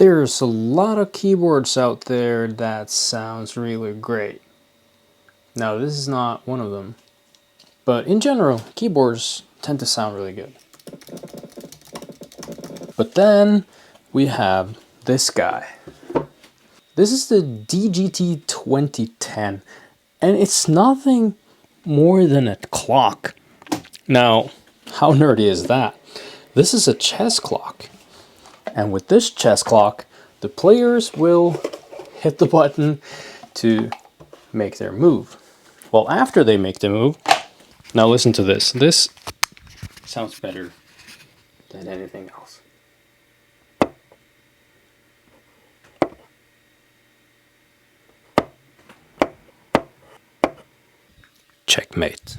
There's a lot of keyboards out there that sounds really great. Now this is not one of them, but in general, keyboards tend to sound really good. But then we have this guy. This is the DGT2010, and it's nothing more than a clock. Now, how nerdy is that? This is a chess clock. And with this chess clock, the players will hit the button to make their move. Well, after they make the move, now listen to this. This sounds better than anything else. Checkmate.